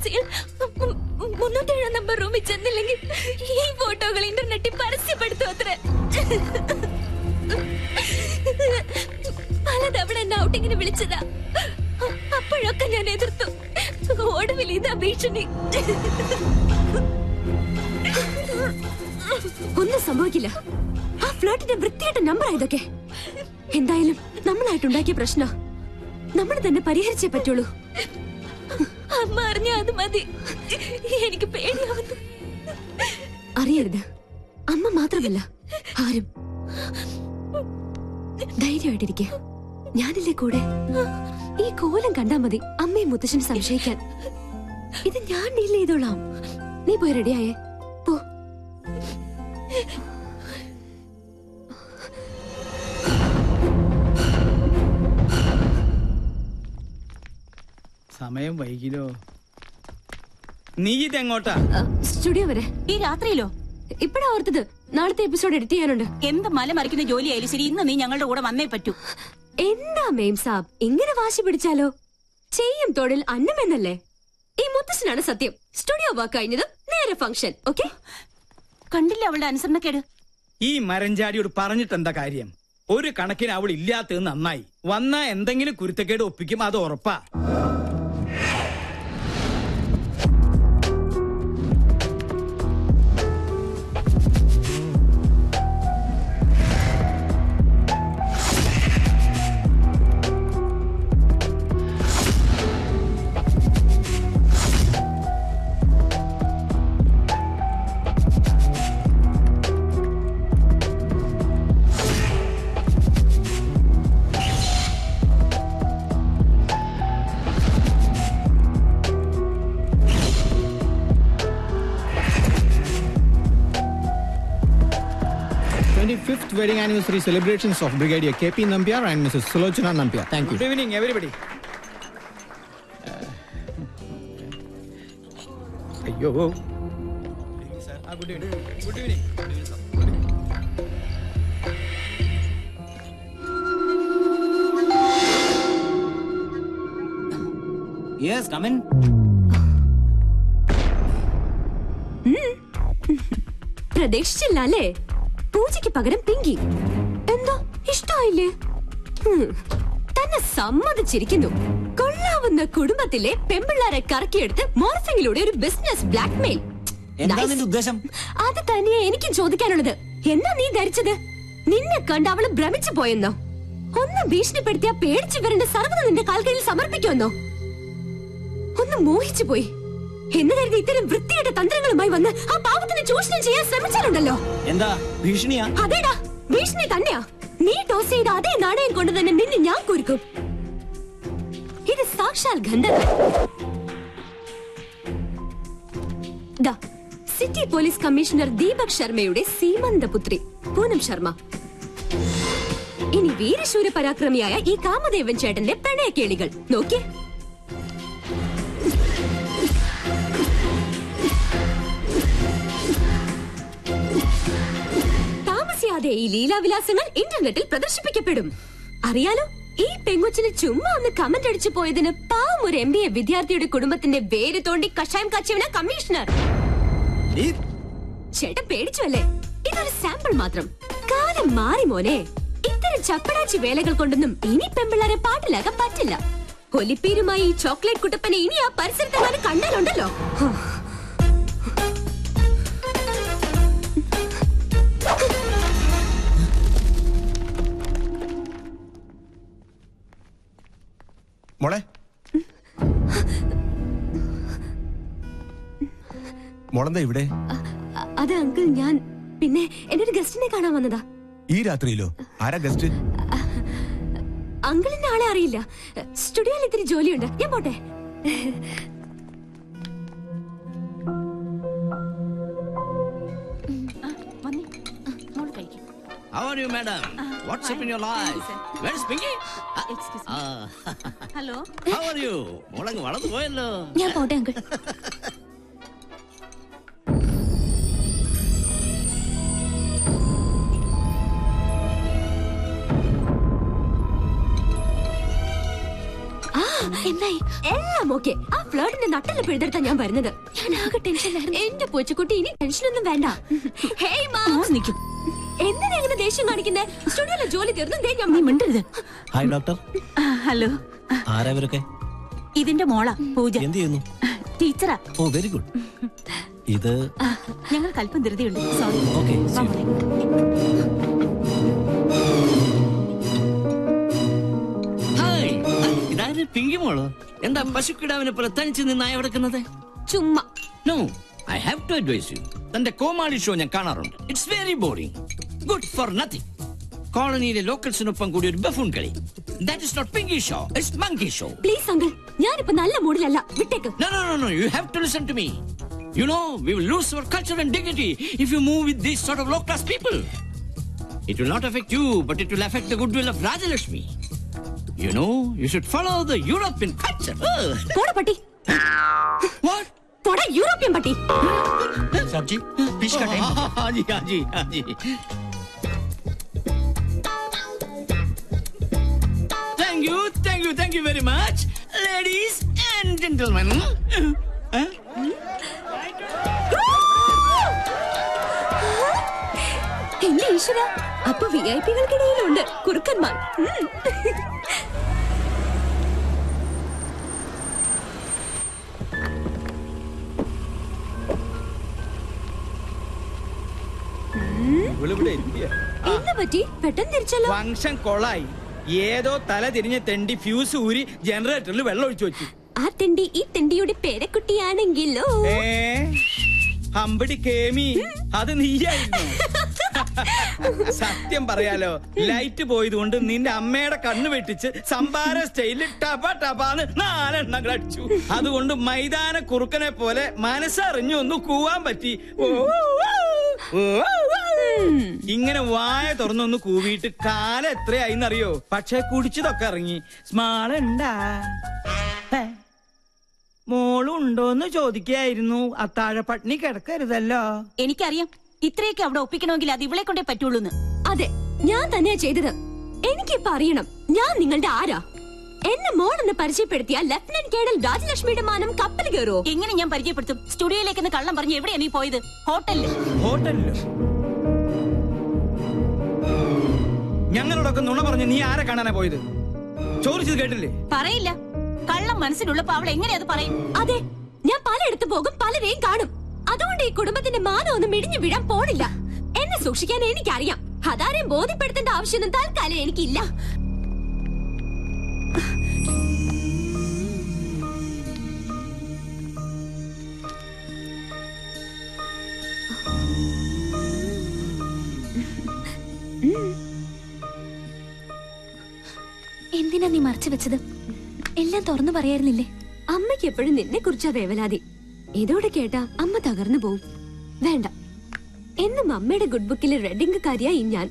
ഏജൻസിയിൽ 307 നമ്പർ റൂമിൽ ചെന്നില്ലെങ്കിൽ ഈ ഫോട്ടോകൾ ഇന്റർനെറ്റിൽ പരസ്യപ്പെടുത്തും അത്രേ. പലതവണ എന്നെ ഔട്ടിങ്ങിന് വിളിച്ചതാ. അപ്പോഴൊക്കെ ഞാൻ എതിർത്തു. ഒടുവിൽ ഇതാ ഭീഷണി. ഒന്നും സംഭവിക്കില്ല. ആ ഫ്ലോട്ടിന്റെ വൃത്തിയായിട്ട നമ്പർ ഇതൊക്കെ. എന്തായാലും നമ്മളായിട്ടുണ്ടാക്കിയ പ്രശ്ന നമ്മൾ തന്നെ പരിഹരിച്ചേ പറ്റുള്ളൂ. അമ്മ അറിഞ്ഞ അത് മതി. എനിക്ക് പേടിയാവുന്നു. അറിയരുത്. അമ്മ മാത്രമല്ല ആരും. ധൈര്യമായിട്ടിരിക്കെ. ഞാനില്ലേ കൂടെ. ഈ കോലം കണ്ടാ മതി അമ്മയും മുത്തശ്ശനും സംശയിക്കാൻ. ഇത് ഞാൻ ഡീൽ ചെയ്തോളാം. നീ പോയി റെഡിയായേ പോ. സമയം വൈകിലോ? നീ ഇതെങ്ങോട്ടാ? സ്റ്റുഡിയോ വരെ. ഈ രാത്രിയിലോ? ഇപ്പഴാ ഓർത്തത്. നാളത്തെ എപ്പിസോഡ് എഡിറ്റ് ചെയ്യാനുണ്ട്. എന്ത് മലമറിക്കുന്ന ജോലിയായാലും ശരി, ഇന്ന് നീ ഞങ്ങളുടെ കൂടെ വന്നേ പറ്റൂ. എന്താ മേം സാബ് ഇങ്ങനെ വാശി പിടിച്ചാലോ? ചെയ്യും തൊഴിൽ അന്നമെന്നല്ലേ. ഈ മുത്തശ്ശനാണ് സത്യം. സ്റ്റുഡിയോ വർക്ക് കഴിഞ്ഞത് നേരെ ഫംഗ്ഷൻ. ഓക്കെ? കണ്ടില്ല അവളുടെ അനുസരണക്കേട്. ഈ മരഞ്ചാടിയോട് പറഞ്ഞിട്ട് എന്താ കാര്യം? ഒരു കണക്കിന് അവൾ ഇല്ലാത്തത് നന്നായി. വന്നാ എന്തെങ്കിലും കുരുത്തക്കേട് ഒപ്പിക്കും, അത് ഉറപ്പാ. Wedding anniversary celebrations of Brigadier KP Nambiar and Mrs. Sulochana Nambiar. Thank you. Good evening, everybody. Ayyo. Sir, good evening. Good evening. Good evening, sir. Yes, come in. പ്രതീക്ഷിച്ചില്ല അല്ലേ? പൂജയ്ക്ക് പകരം പിങ്കി. എന്താ ഇഷ്ടായില്ലേ? തന്നെ സമ്മതിച്ചിരിക്കുന്നു. കൊള്ളാവുന്ന കുടുംബത്തിലെ പെമ്പിള്ളാരെ കറക്കിയെടുത്ത് മോർഫിംഗിലൂടെ ഒരു ബിസിനസ് ബ്ലാക്ക്മെയിൽ. അത് തന്നെയാ എനിക്കും ചോദിക്കാനുള്ളത്. എന്താ നീ ധരിച്ചത്? നിന്നെ കണ്ട് അവള് ഭ്രമിച്ചു പോയെന്നോ? ഒന്ന് ഭീഷണിപ്പെടുത്തിയാ പേടിച്ചു വരേണ്ട സർവ്വത നിന്റെ കാൽക്കീഴിൽ സമർപ്പിക്കുമെന്നോ? ഒന്ന് മോഹിച്ചു പോയി എന്ന് കരുതി ഇത്തരം വൃത്തിയായിട്ട തന്ത്രങ്ങളുമായി വന്ന് ആ പാവത്തിനെ ചൂഷണം ചെയ്യാൻ ശ്രമിച്ചാലുണ്ടല്ലോ. എന്താ ഭീഷണിയാ? അതേടാ, ഭീഷണി തന്നെയാ. നീ ടോസ് ചെയ്ത അതേ നാണയം കൊണ്ട് തന്നെ നിന്നെ ഞാൻ കുരുക്കും. ഇത് സാക്ഷാൽ ഗന്ധർവൻ. സിറ്റി പോലീസ് കമ്മീഷണർ ദീപക് ശർമ്മയുടെ സീമന്തപുത്രി പൂനം ശർമ്മ. ഇനി വീരശൂര പരാക്രമിയായ ഈ കാമദേവൻ ചേട്ടന്റെ പ്രണയക്കേളികൾ നോക്കിയേ. താമസിയാതെ ഈ ലീലാവിലാസങ്ങൾ ഇന്റർനെറ്റിൽ പ്രദർശിപ്പിക്കപ്പെടും. അറിയാലോ, ഈ പെങ്കൊച്ചിന് ചുമ്മാ ഒന്ന് കമന്റ് അടിച്ചു പോയതിന് പാവം ഒരു MBA വിദ്യാർത്ഥിയുടെ കുടുംബത്തിന്റെ വേര് തോണ്ടി കഷായം കാച്ചിയവനാ കമ്മീഷണർ. ചേട്ടൻ പേടിച്ചു അല്ലേ? ഇതൊരു സാമ്പിൾ മാത്രം. കാലം മാറി മോനെ. ഇത്തരം ചപ്പടാച്ചി വേലകൾ കൊണ്ടൊന്നും ഇനി പെമ്പിള്ളാരെ പാട്ടിലാക്കാൻ പറ്റില്ല. ഒലിപ്പീരുമായി ഈ ചോക്ലേറ്റ് കുട്ടപ്പനെ ഇനി ആ പരിസരത്തെങ്ങാനും കണ്ടാലുണ്ടല്ലോ. മോളെ, മോളെന്താ ഇവിടെ? അത് അങ്കിൾ, ഞാൻ പിന്നെ എന്റെ ഒരു ഗസ്റ്റിനെ കാണാൻ വന്നതാ. ഈ രാത്രിയിലോ? ആരാ ഗസ്റ്റ്? അങ്കിളിന്റെ ആളെ അറിയില്ല. സ്റ്റുഡിയോയിൽ ഇത്തിരി ജോലിയുണ്ട്, ഞാൻ പോട്ടെ. How are you, madam? What's up in your life? Where is Pinky? Excuse me. Hello. How are you? മോളങ്ങ് വളർന്നു പോയല്ലോ. ഞാൻ പോട്ടെ അങ്കിൾ. എന്താ എന്തായി? എല്ലാം ഓക്കെ. ആ ഫ്ലേർട്ടിന്റെ നട്ടല് പിഴുതെടുത്താ ഞാൻ വരുന്നത്. ഞാൻ ആകെ ടെൻഷനിലായിരുന്നു. എന്റെ പൂച്ചക്കുട്ടി, ഇനി ടെൻഷനൊന്നും വേണ്ട. ഹേയ് മാം, നിൽക്കും. എന്തിനാ ഇങ്ങനെ ദേഷ്യം കാണിക്കുന്നേ? സ്റ്റുഡിയോയിലെ ജോലി തീർന്നു. ദേ ഞാൻ നീ മിണ്ടരുത്. Hi doctor. ഹലോ, ആരാ ഇവരൊക്കെ? ഇതിന്റെ മോളാ പൂജ. എന്ത് ചെയ്യുന്നു? ടീച്ചറാ. ഓ വെരി ഗുഡ്. ഇത് ഞങ്ങൾക്ക് അല്പം ധൃതിയുണ്ട്. സോറി. ഓക്കെ. ഹായ്, ഇതാര് പിങ്കി മോളോ? എന്താ പശുക്കിടാവിനെ പോലെ തനിച്ച് നിന്നായി കിടക്കുന്നത്? ചുമ്മാ. No, I have to advise you. തന്റെ കോമാളി ഷോ ഞാൻ കാണാറുണ്ട്. It's very boring, good for nothing. കോളനിയിലെ ലോക്കൽസിനൊപ്പം കൂടി ഒരു ബഫൂൺ കളി. That is not pinky show, it's monkey show. Please uncle, ഞാനിപ്പോ നല്ല മൂഡിലല്ല. വിട്ടേക്ക്. No, no, no, no. You have to listen to me. You know, we will lose our culture and dignity if you move with these sort of low-class people. It will not affect you, but it will affect the goodwill of Rajalakshmi. You know, you should follow the European culture. പോടാ പട്ടി. What? പോടാ European പട്ടി. Sabji, fish ka time. हाँ जी हाँ जी हाँ जी. Thank you very much, ladies and gentlemen. എന്റെ ഈശ്വര, അപ്പൊ VIP-കൾക്കിടയിലുണ്ട് കുറുക്കന്മാർ. എന്താ പറ്റി? പെട്ടെന്ന് തിരിച്ചല്ലോ. ഫംഗ്ഷൻ കൊളായി. ഏതോ തല തിരിഞ്ഞ തെണ്ടി ഫ്യൂസ് ഊരി ജനറേറ്ററിൽ വെള്ളം ഒഴിച്ചു വെച്ചു. ആ തെണ്ടി ഈ തെണ്ടിയുടെ പേരക്കുട്ടിയാണെങ്കിലോ? ഹമ്പടി കേമി, അത് നീയായിരുന്നു. സത്യം പറയാലോ, ലൈറ്റ് പോയതുകൊണ്ട് നിന്റെ അമ്മയുടെ കണ്ണ് വെട്ടിച്ച് സംഭാര സ്റ്റൈലിൽ ടപ ടപാന്ന് 4 എണ്ണം അടിച്ചു. അതുകൊണ്ട് മൈതാന കുറുക്കനെ പോലെ മനസ്സറിഞ്ഞു ഒന്ന് കൂവാൻ പറ്റി. ഇങ്ങനെ വായ തുറന്നൊന്ന് കൂവിയിട്ട് കാലം എത്രയായിന്നറിയോ? പക്ഷെ കുടിച്ചതൊക്കെ ഇറങ്ങി. സ്മാളുണ്ടാ മോളുണ്ടോന്ന് ചോദിക്കായിരുന്നു. അത്താഴ പട്ടിണി കിടക്കരുതല്ലോ. എനിക്കറിയാം, ഇത്രയൊക്കെ അവിടെ ഒപ്പിക്കണമെങ്കിൽ അത് ഇവളെ കൊണ്ടേ പറ്റുള്ളൂന്ന്. അതെ, ഞാൻ തന്നെയാ ചെയ്തത്. എനിക്കിപ്പോ അറിയണം ഞാൻ നിങ്ങളുടെ ആരാ. എന്നെ മോളെന്ന് പരിചയപ്പെടുത്തിയ ലഫ്റ്റനന്റ് കേണൽ രാജലക്ഷ്മിയുടെ മാനം കപ്പൽ കയറുമോ? എങ്ങനെ ഞാൻ പരിചയപ്പെടുത്തും? സ്റ്റുഡിയോയിലേക്ക് കള്ളം പറഞ്ഞ് എവിടെയാ നീ പോയത്? ഹോട്ടലില്. ഹോട്ടലിലോ? ഞങ്ങളോടൊക്കെ നുണ പറഞ്ഞ് നീ ആരെ കാണാനാ പോയത്? ചോദിച്ചത് കേട്ടില്ലേ? പറയില്ല. കള്ളം മനസ്സിലുള്ളപ്പോ അവൾ എങ്ങനെ അത് പറയും? അതെ, ഞാൻ പലയിടത്ത് പോകും, പലരെയും കാണും. അതുകൊണ്ട് ഈ കുടുംബത്തിന്റെ മാനം ഒന്നും ഇടിഞ്ഞു വീഴാൻ പോണില്ല. എന്നെ സൂക്ഷിക്കാൻ എനിക്കറിയാം. അതാരെയും ബോധ്യപ്പെടുത്തേണ്ട ആവശ്യമൊന്നും തൽക്കാലം എനിക്കില്ല. എന്തിനാ നീ മറച്ചു വെച്ചത്? എല്ലാം തുറന്നു പറയായിരുന്നില്ലേ? അമ്മയ്ക്ക് എപ്പോഴും നിന്നെ കുറിച്ചാ വേവലാതി. ഇതോടെ കേട്ടാ അമ്മ തകർന്നു പോവും. വേണ്ട, എന്നും അമ്മയുടെ ഗുഡ് ബുക്കിലെ റെഡിംഗുകാരിയായി ഞാൻ.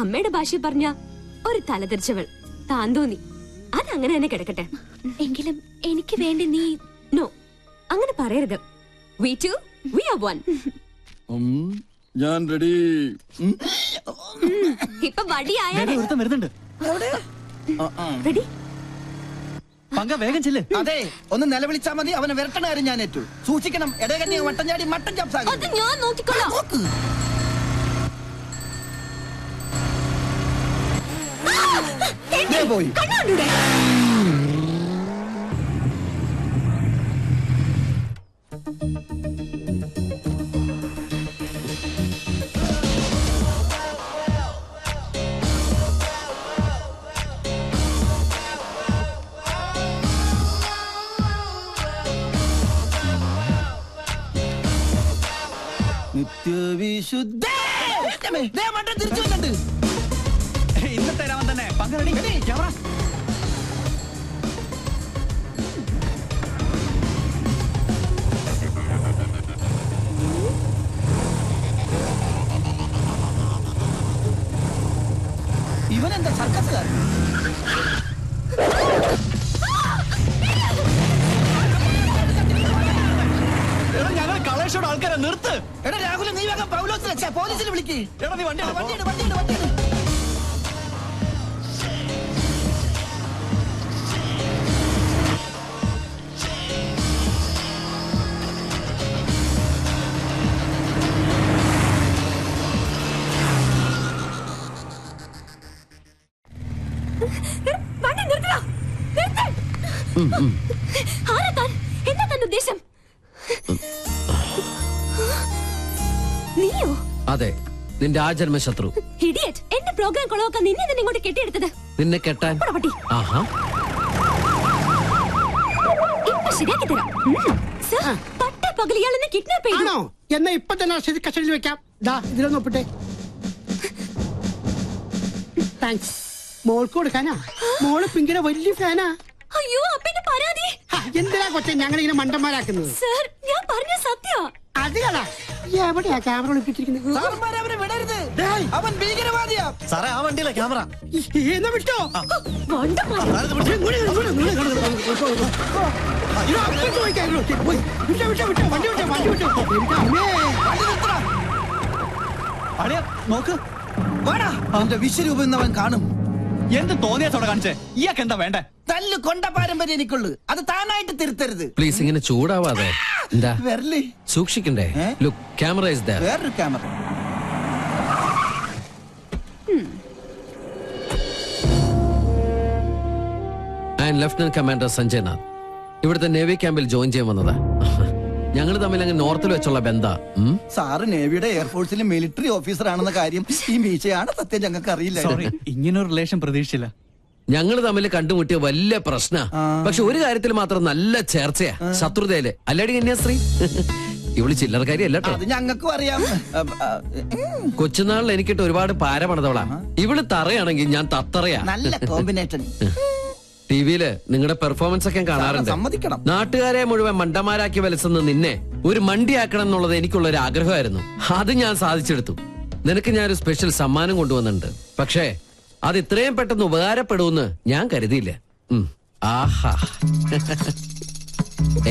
അമ്മയുടെ ഭാഷ പറഞ്ഞ ഒരു തലതെറിച്ചവൾ. താൻ തോന്നി, അതങ്ങനെ തന്നെ കിടക്കട്ടെ. എങ്കിലും എനിക്ക് വേണ്ടി നീ. നോ, അങ്ങനെ പറയരുത്. We two, we are one. ഞാൻ റെഡി. ഇപ്പൊ വടിയായാലേ. വരുന്നുണ്ട്. റെഡി? പങ്ക വേഗം ചെല്ല്. അതെ, ഒന്ന് നിലവിളിച്ചാ മതി. അവനെ വിരട്ടണ കാര്യം ഞാൻ ഏറ്റു. സൂക്ഷിക്കണം. ഇടകന്യ വട്ടം ചാടി മട്ടൻ ചാപ്സാകും. അത് ഞാൻ നോക്കിക്കോളാം. പോയി കണ്ണാണ്ടൂടെ? നിത്യവിശുദ്ധ മട്ടൻ തിരിച്ചു വന്നിട്ട് ഇന്നത്തെ രാമൻ തന്നെ. പങ്ക റെഡി. ക്യാമറ. ഇവനെന്താ സർക്കസുകാരൻ? ഞങ്ങൾ കളേഷോട് ആൾക്കാരെ നിർത്ത്. എടാ രാഹുൽ, നീ വേഗം പൗലോസിനെ പോലീസിൽ വിളിക്ക്. എടാ നീ വണ്ടി വണ്ടി. ആരാ താൻ? എന്താ തന്റെ ഉദ്ദേശം? നീയോ? അതെ, നിന്റെ ആ ജന്മശത്രു. ഇഡിയറ്റ്! എന്റെ പ്രോഗ്രാം കൊളവാക്കാൻ നിന്നെ തന്നെ ഇങ്ങോട്ട് കെട്ടിയെടുത്തത്. നിന്നെ കെട്ടാൻ? ആഹാ, ഇപ്പൊ ശരിയാക്കി തരാം. സർ, പട്ട പകൽ ഇയാളെന്നെ കിഡ്നാപ്പ് ചെയ്തു. എന്നാ ഇപ്പൊ തന്നെ കസ്റ്റഡിയിൽ വെക്കാം. ഇതിലൊന്ന് ഒപ്പിട്ടെ. താങ്ക്സ്. മോൾക്ക് കൊടുക്കാനാ? മോള് പിങ്കിയുടെ വലിയ ഫാനാ. അയ്യോ, അപ്പന്റെ പരാതി. എന്തിനാ കൊച്ചെ ഞങ്ങളിങ്ങനെ മണ്ടന്മാരാക്കുന്നത്? സർ, ഞാൻ പറഞ്ഞ സത്യ. അത് കളാ. എവിടെയാ ക്യാമറ ഒളിപ്പിച്ചിരിക്കുന്നത്? അവൻ ഭീകരവാദിയാ. സാറേ, ആ വണ്ടിയിലെ ക്യാമറ. എന്നാ വിട്ടോ. നോക്ക്, അവന്റെ വിശ്വരൂപം ഇന്ന് അവൻ കാണും. എന്ത് തോന്നിയാത്തോടെ കാണിച്ചേ? ഇയാൾക്ക് എന്താ വേണ്ടേ? തല്ലു കൊണ്ട പാരമ്പര്യം എനിക്കുള്ളു. അത് താനായിട്ട് തിരുത്തരുത്. പ്ലീസ് ഇങ്ങനെ ചൂടാവാതെ. എന്താ വരല്ലേ? സൂക്ഷിക്കണ്ടേ? Look, camera is there. വേറൊരു camera. And lieutenant commander Sanjay Nath ഇവിടുത്തെ നേവി ക്യാമ്പിൽ ജോയിൻ ചെയ്യാൻ വന്നതാ. ഞങ്ങൾ തമ്മിൽ അങ്ങ് നോർത്തിൽ വെച്ചുള്ള ബന്ധ. സാറ് നേവിയുടെ എയർഫോഴ്സിലെ മിലിറ്ററി ഓഫീസർ ആണെന്ന കാര്യം ഈ മീശയാണ് സത്യം ഞങ്ങൾക്ക് അറിയില്ല. ഇങ്ങനൊരു റിലേഷൻ പ്രതീക്ഷിച്ചില്ല. ഞങ്ങൾ തമ്മിൽ കണ്ടുമുട്ടിയ വലിയ പ്രശ്ന. പക്ഷെ ഒരു കാര്യത്തിൽ മാത്രം നല്ല ചേർച്ചയാ, ശത്രുതയില്. അല്ലാടി കന്യാസ്ത്രീ ഇവള് ചില്ലറക്കാരി അല്ലട്ടോ. അത് ഞങ്ങൾക്കും അറിയാം. കൊച്ചുനാളിൽ എനിക്കിട്ട് ഒരുപാട് പാര പണിതവളാ. ഇവള് തറയാണെങ്കിൽ ഞാൻ തത്തറയാ. നല്ല കോമ്പിനേഷൻ. ടിവിയില് നിങ്ങളുടെ പെർഫോമൻസ് ഒക്കെ കാണാറുണ്ട്. സമ്മതിക്കണം. നാട്ടുകാരെ മുഴുവൻ മണ്ടന്മാരാക്കി വലസുന്ന നിന്നെ ഒരു മണ്ടിയാക്കണം എന്നുള്ളത് എനിക്കുള്ള ഒരു ആഗ്രഹമായിരുന്നു. അത് ഞാൻ സാധിച്ചെടുത്തു. നിനക്ക് ഞാനൊരു സ്പെഷ്യൽ സമ്മാനം കൊണ്ടുവന്നിട്ടുണ്ട്. പക്ഷേ അത് ഇത്രയും പെട്ടെന്ന് ഉപകാരപ്പെടുമെന്ന് ഞാൻ കരുതിയില്ല. ആഹാ,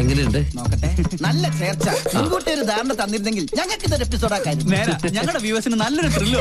എങ്ങനെയുണ്ട്? നോക്കട്ടെ. നല്ല ചേർച്ച. മുൻകൂട്ടി ഒരു ധാരണ തന്നിരുന്നെങ്കിൽ ഞങ്ങൾക്ക് ഇതൊരു എപ്പിസോഡ് ആക്കായിരുന്നു. ഞങ്ങളുടെ വ്യൂവേഴ്സിന് നല്ലൊരു ത്രില്ല്